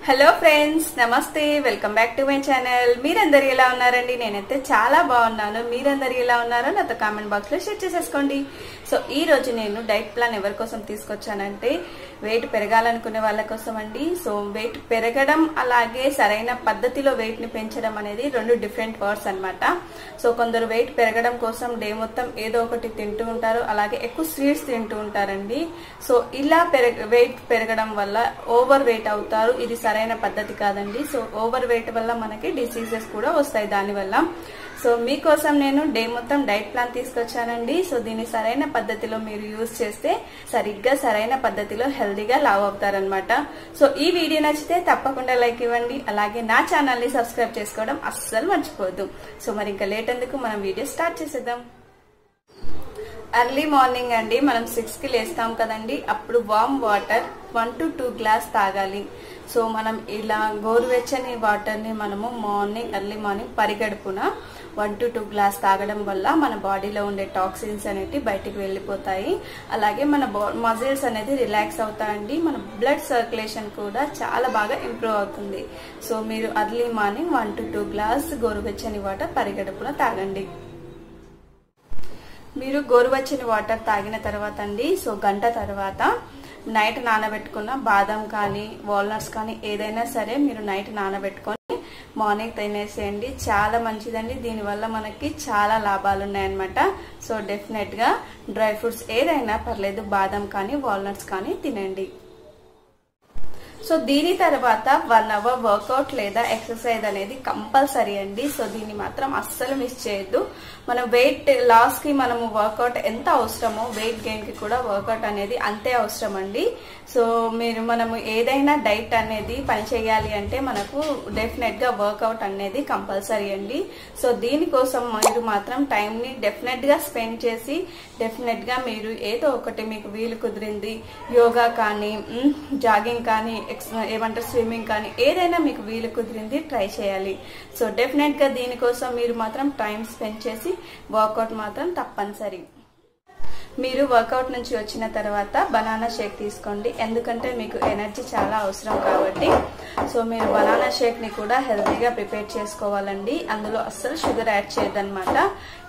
Hello friends, నమస్తే. Welcome back to my channel. మీరందరూ ఎలా ఉన్నారండి? నేనైతే చాలా బాగున్నాను. మీరందరూ ఎలా ఉన్నారో నాతో కామెంట్ బాక్స్ లో షేర్ చేసేసుకోండి. సో ఈ రోజు నేను డైట్ ప్లాన్ ఎవరి కోసం తీసుకొచ్చానంటే వెయిట్ పెరగాలనుకునే వాళ్ళ కోసం అండి. సో వెయిట్ పెరగడం అలాగే సరైన పద్ధతిలో వెయిట్ ని పెంచడం అనేది రెండు డిఫరెంట్ వర్డ్స్ అన్నమాట. సో కొందరు వెయిట్ పెరగడం కోసం డే మొత్తం ఏదో ఒకటి తింటూ ఉంటారు, అలాగే ఎక్కువ స్వీట్స్ తింటూ ఉంటారండి. సో ఇలా వెయిట్ పెరగడం వల్ల ఓవర్ వెయిట్ అవుతారు. ఇది సరైన పద్ధతి కాదండి. సో ఓవర్ వెయిట్ వల్ల మనకి డిసీజెస్ కూడా వస్తాయి దానివల్ల. సో మీకోసం నేను డే మొత్తం డైట్ ప్లాన్ తీసుకొచ్చానండి. సో దీన్ని సరైన పద్ధతిలో మీరు యూజ్ చేస్తే సరిగ్గా సరైన పద్ధతిలో హెల్దీగా లావ్ అవుతారనమాట. సో ఈ వీడియో నచ్చితే తప్పకుండా లైక్ ఇవ్వండి, అలాగే నా ఛానల్ ని సబ్స్క్రైబ్ చేసుకోవడం అస్సలు మర్చిపోవద్దు. సో మరి ఇంకా లేట్ ఎందుకు, మనం వీడియో స్టార్ట్ చేసేద్దాం. ఎర్లీ మార్నింగ్ అండి మనం 6 కి లేస్తాం కదండి, అప్పుడు వామ్ వాటర్ 1 to 2 గ్లాస్ తాగాలి. సో మనం ఇలా గోరువెచ్చని వాటర్ ని మనము ఎర్లీ మార్నింగ్ పరిగడుపున 1 to 2 గ్లాస్ తాగడం వల్ల మన బాడీలో ఉండే టాక్సిన్స్ అనేవి బయటికి వెళ్ళిపోతాయి. అలాగే మన మజిల్స్ అనేది రిలాక్స్ అవుతాయండి. మన బ్లడ్ సర్క్యులేషన్ కూడా చాలా బాగా ఇంప్రూవ్ అవుతుంది. సో మీరు ఎర్లీ మార్నింగ్ 1 to 2 గ్లాస్ గోరువెచ్చని వాటర్ పరిగడుపున తాగండి. మీరు గోరువెచ్చని వాటర్ తాగిన తర్వాత అండి, సో గంట తర్వాత నైట్ నానబెట్టుకున్న బాదం కానీ వాల్నట్స్ కానీ ఏదైనా సరే మీరు నైట్ నానబెట్టుకొని మార్నింగ్ తినేసేయండి. చాలా మంచిదండి. దీనివల్ల మనకి చాలా లాభాలు ఉన్నాయన్నమాట. సో డెఫినెట్ గా డ్రై ఫ్రూట్స్ ఏదైనా పర్లేదు, బాదం కానీ వాల్నట్స్ కానీ తినండి. సో దీని తర్వాత 1 అవర్ వర్కౌట్ లేదా ఎక్సర్సైజ్ అనేది కంపల్సరీ అండి. సో దీన్ని మాత్రం అస్సలు మిస్ చేయొద్దు. మన వెయిట్ లాస్ కి మనము వర్కౌట్ ఎంత అవసరమో వెయిట్ గెయిన్ కి కూడా వర్కౌట్ అనేది అంతే అవసరం అండి. సో మనము ఏదైనా డైట్ అనేది పని చేయాలి అంటే మనకు డెఫినెట్ గా వర్కౌట్ అనేది కంపల్సరీ అండి. సో దీనికోసం మీరు మాత్రం టైం ని డెఫినెట్ గా స్పెండ్ చేసి డెఫినెట్ గా మీరు ఏదో ఒకటి మీకు వీలు కుదిరింది, యోగా కానీ జాగింగ్ కానీ ఏమంటారు స్విమ్మింగ్ కానీ ఏదైనా మీకు వీలు కుదిరింది ట్రై చేయాలి. సో డెఫినెట్ గా దీనికోసం మీరు మాత్రం టైం స్పెండ్ చేసి వర్కౌట్ మాత్రం తప్పనిసరి. మీరు వర్కౌట్ నుంచి వచ్చిన తర్వాత బనానా షేక్ తీసుకోండి, ఎందుకంటే మీకు ఎనర్జీ చాలా అవసరం కాబట్టి. సో మీరు బనానా షేక్ ని కూడా హెల్తీగా ప్రిపేర్ చేసుకోవాలండి. అందులో అస్సలు షుగర్ యాడ్ చేయదన్నమాట.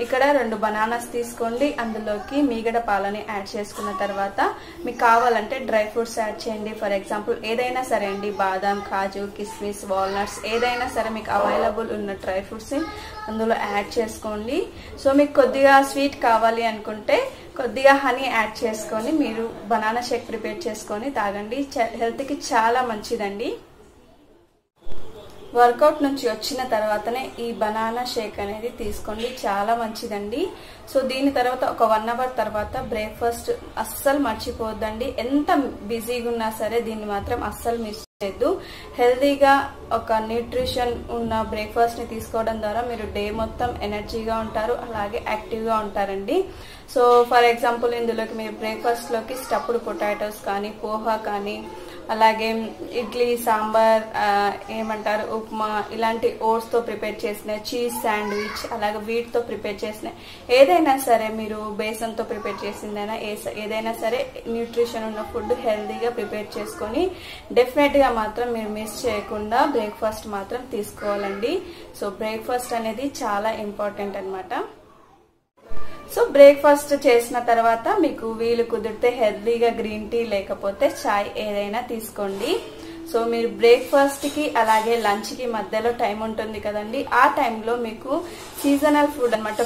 ఇక్కడ 2 బనానాస్ తీసుకోండి, అందులోకి మీగడ పాలని యాడ్ చేసుకున్న తర్వాత మీకు కావాలంటే డ్రై ఫ్రూట్స్ యాడ్ చేయండి. ఫర్ ఎగ్జాంపుల్ ఏదైనా సరే అండి, బాదాం, కాజు, కిస్మిస్, వాల్నట్స్ ఏదైనా సరే మీకు అవైలబుల్ ఉన్న డ్రై ఫ్రూట్స్ ని అందులో యాడ్ చేసుకోండి. సో మీకు కొద్దిగా స్వీట్ కావాలి అనుకుంటే కొద్దిగా హనీ యాడ్ చేసుకొని మీరు బనానా షేక్ ప్రిపేర్ చేసుకొని తాగండి. హెల్త్ కి చాలా మంచిదండి. వర్కౌట్ నుంచి వచ్చిన తర్వాతనే ఈ బనానా షేక్ అనేది తీసుకోండి, చాలా మంచిదండి. సో దీని తర్వాత ఒక 1 అవర్ తర్వాత బ్రేక్ఫాస్ట్ అస్సలు మర్చిపోవద్దండి. ఎంత బిజీగా ఉన్నా సరే దీన్ని మాత్రం అస్సలు మిస్ చేయొద్దు. హెల్తీగా ఒక న్యూట్రిషన్ ఉన్న బ్రేక్ఫాస్ట్ ని తీసుకోవడం ద్వారా మీరు డే మొత్తం ఎనర్జీగా ఉంటారు, అలాగే యాక్టివ్ గా ఉంటారండి. సో ఫర్ ఎగ్జాంపుల్ ఇందులోకి మీరు బ్రేక్ఫాస్ట్ లోకి స్టఫ్డ్ పొటాటోస్ కానీ, పోహా కానీ, అలాగే ఇడ్లీ, సాంబార్, ఏమంటారు ఉప్మా, ఇలాంటి ఓట్స్ తో ప్రిపేర్ చేసిన చీజ్ శాండ్విచ్, అలాగే వీట్ తో ప్రిపేర్ చేసిన ఏదైనా సరే మీరు బేసన్ తో ప్రిపేర్ చేసిందైనా ఏదైనా సరే న్యూట్రిషన్ ఉన్న ఫుడ్ హెల్తీగా ప్రిపేర్ చేసుకొని డెఫినెట్ గా మాత్రం మీరు మిస్ చేయకుండా బ్రేక్ఫాస్ట్ మాత్రం తీసుకోవాలండి. సో బ్రేక్ఫాస్ట్ అనేది చాలా ఇంపార్టెంట్ అన్నమాట. సో బ్రేక్ఫాస్ట్ చేసిన తర్వాత మీకు వీలు కుదిరితే హెల్తీగా గ్రీన్ టీ లేకపోతే చాయ్ ఏదైనా తీసుకోండి. సో మీరు బ్రేక్ఫాస్ట్ కి అలాగే లంచ్ కి మధ్యలో టైం ఉంటుంది కదండి, ఆ టైంలో మీకు సీజనల్ ఫుడ్ అన్నమాట.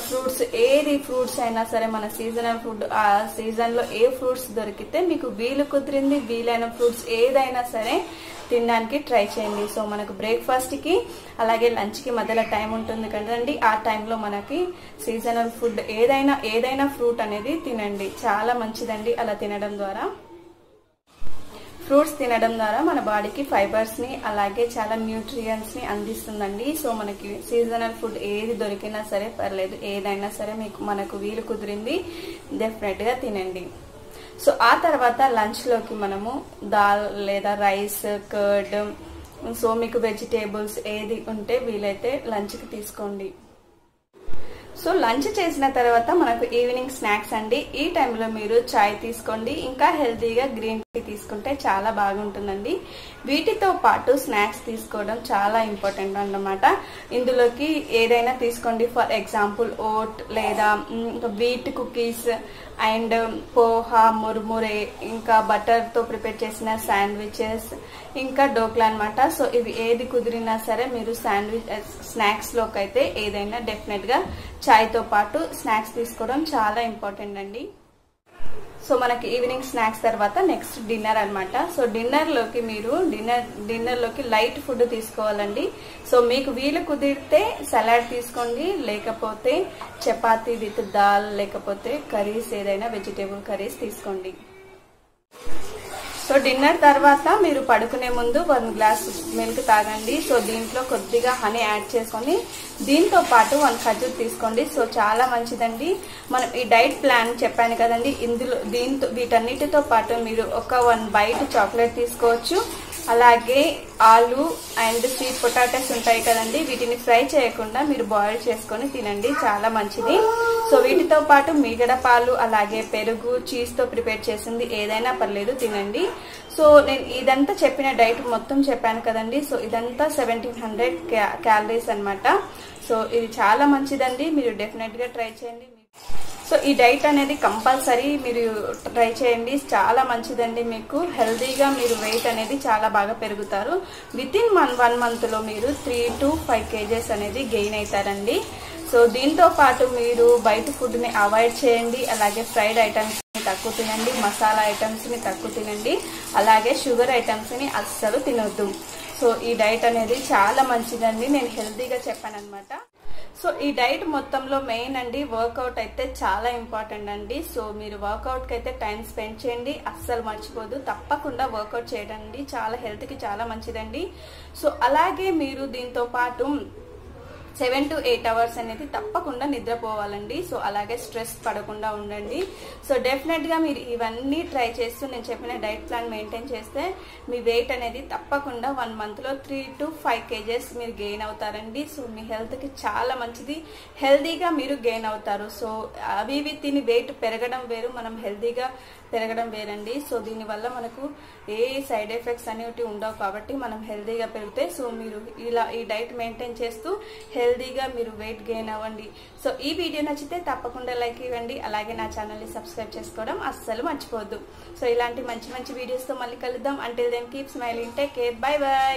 ఫ్రూట్స్ అయినా సరే మన సీజనల్ ఫుడ్, ఆ సీజన్ లో ఏ ఫ్రూట్స్ దొరికితే మీకు వీలు కుదిరింది వీలైన ఫ్రూట్స్ ఏదైనా సరే తినడానికి ట్రై చేయండి. సో మనకు బ్రేక్ఫాస్ట్ కి అలాగే లంచ్ కి మధ్యలో టైం ఉంటుంది కదండి, ఆ టైంలో మనకి సీజనల్ ఫుడ్ ఏదైనా ఫ్రూట్ అనేది తినండి, చాలా మంచిదండి. అలా తినడం ద్వారా ఫ్రూట్స్ తినడం ద్వారా మన బాడీకి ఫైబర్స్ ని అలాగే చాలా న్యూట్రియంట్స్ ని అందిస్తుందండి. సో మనకి సీజనల్ ఫుడ్ ఏది దొరికినా సరే పర్లేదు, ఏదైనా సరే మనకు వీలు కుదిరింది డెఫినెట్ గా తినండి. సో ఆ తర్వాత లంచ్ లోకి మనము దాల్ లేదా రైస్, కర్డ్, సో మీకు వెజిటేబుల్స్ ఏది ఉంటే వీలైతే లంచ్ కి తీసుకోండి. సో లంచ్ చేసిన తర్వాత మనకు ఈవినింగ్ స్నాక్స్ అండి. ఈ టైంలో మీరు చాయ్ తీసుకోండి, ఇంకా హెల్తీగా గ్రీన్ టీ తీసుకుంటే చాలా బాగుంటుందండి. వీటితో పాటు స్నాక్స్ తీసుకోవడం చాలా ఇంపార్టెంట్ అన్నమాట. ఇందులోకి ఏదైనా తీసుకోండి, ఫర్ ఎగ్జాంపుల్ ఓట్ లేదా వీట్ కుకీస్ అండ్ పోహా, మురుమురే, ఇంకా బటర్తో ప్రిపేర్ చేసిన శాండ్విచెస్, ఇంకా డోక్లా అనమాట. సో ఇవి ఏది కుదిరినా సరే మీరు స్నాక్స్లోకి అయితే ఏదైనా డెఫినెట్గా చాయ్తో పాటు స్నాక్స్ తీసుకోవడం చాలా ఇంపార్టెంట్ అండి. సో మనకి ఈవినింగ్ స్నాక్స్ తర్వాత నెక్స్ట్ డిన్నర్ అనమాట. సో డిన్నర్లోకి లైట్ ఫుడ్ తీసుకోవాలండి. సో మీకు వీలు కుదిరితే సలాడ్ తీసుకోండి, లేకపోతే చపాతీ విత్ దాల్, లేకపోతే కర్రీస్ ఏదైనా వెజిటేబుల్ కర్రీస్ తీసుకోండి. సో డిన్నర్ తర్వాత మీరు పడుకునే ముందు 1 గ్లాస్ మిల్క్ తాగండి. సో దీంట్లో కొద్దిగా హనీ యాడ్ చేసుకొని దీంతో పాటు 1 ఖజూర్ తీసుకోండి. సో చాలా మంచిదండి. మనం ఈ డైట్ ప్లాన్ చెప్పాను కదండి, వీటన్నిటితో పాటు మీరు ఒక 1 బైట్ చాక్లెట్ తీసుకోవచ్చు. అలాగే ఆలు అండ్ స్వీట్ పొటాటోస్ ఉంటాయి కదండి, వీటిని ఫ్రై చేయకుండా మీరు బాయిల్ చేసుకొని తినండి, చాలా మంచిది. సో వీటితో పాటు మీగడ పాలు, అలాగే పెరుగు, చీజ్తో ప్రిపేర్ చేసింది ఏదైనా పర్లేదు తినండి. సో నేను ఇదంతా చెప్పిన డైట్ మొత్తం చెప్పాను కదండి. సో ఇదంతా 1700 క్యాలరీస్ అనమాట. సో ఇది చాలా మంచిదండి, మీరు డెఫినెట్గా ట్రై చేయండి. సో ఈ డైట్ అనేది కంపల్సరీ మీరు ట్రై చేయండి, చాలా మంచిదండి. మీకు హెల్తీగా మీరు వెయిట్ అనేది చాలా బాగా పెరుగుతారు. వితిన్ 1 మంత్లో మీరు 3 to 5 kgs అనేది గెయిన్ అవుతారండి. సో దీంతో పాటు మీరు బయట ఫుడ్ని అవాయిడ్ చేయండి, అలాగే ఫ్రైడ్ ఐటమ్స్ని తక్కువ తినండి, మసాలా ఐటమ్స్ని తక్కువ తినండి, అలాగే షుగర్ ఐటమ్స్ని అస్సలు తినొద్దు. సో ఈ డైట్ అనేది చాలా మంచిదండి, నేను హెల్తీగా చెప్పాను అనమాట. సో ఈ డైట్ మొత్తంలో మెయిన్ అండి వర్కౌట్ అయితే చాలా ఇంపార్టెంట్ అండి. సో మీరు వర్కౌట్కి అయితే టైం స్పెండ్ చేయండి, అస్సలు మర్చిపోదు, తప్పకుండా వర్కౌట్ చేయండి, చాలా హెల్త్కి చాలా మంచిదండి. సో అలాగే మీరు దీంతో పాటు 7 to 8 hours అనేది తప్పకుండా నిద్రపోవాలండి. సో అలాగే స్ట్రెస్ పడకుండా ఉండండి. సో డెఫినెట్గా మీరు ఇవన్నీ ట్రై చేస్తూ నేను చెప్పిన డైట్ ప్లాన్ మెయింటైన్ చేస్తే మీ వెయిట్ అనేది తప్పకుండా 1 మంత్లో 3 to 5 kgs మీరు గెయిన్ అవుతారండి. సో మీ హెల్త్కి చాలా మంచిది, హెల్తీగా మీరు గెయిన్ అవుతారు. సో అవి తిని వెయిట్ పెరగడం వేరు, మనం హెల్తీగా పెరగడం వేరండి. సో దీనివల్ల మనకు ఏ సైడ్ ఎఫెక్ట్స్ అనేవి ఉండవు, కాబట్టి మనం హెల్తీగా పెరిగితే సో మీరు ఇలా ఈ డైట్ మెయింటైన్ చేస్తూ హెల్తీగా మీరు వెయిట్ గెయిన్ అవ్వండి. సో ఈ వీడియో నచ్చితే తప్పకుండా లైక్ ఇవ్వండి, అలాగే నా ఛానల్ని సబ్స్క్రైబ్ చేసుకోవడం అస్సలు మర్చిపోవద్దు. సో ఇలాంటి మంచి మంచి వీడియోస్తో మళ్ళీ కలుద్దాం. Until then keep smiling, take care, bye by.